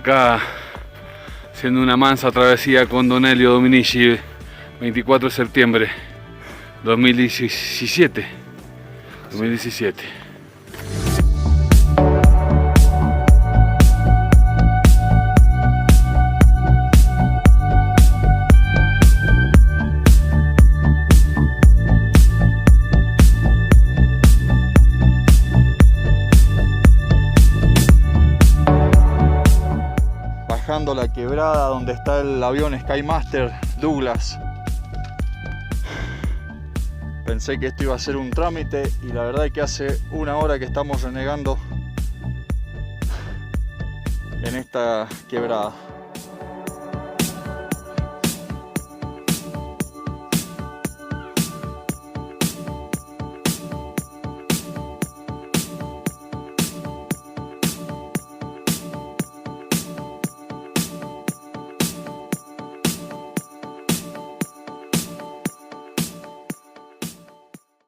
acá haciendo una mansa travesía con Don Elio Dominici, 24 de septiembre 2017. Bajando la quebrada donde está el avión Skymaster Douglas. Pensé que esto iba a ser un trámite y la verdad es que hace una hora que estamos renegando en esta quebrada.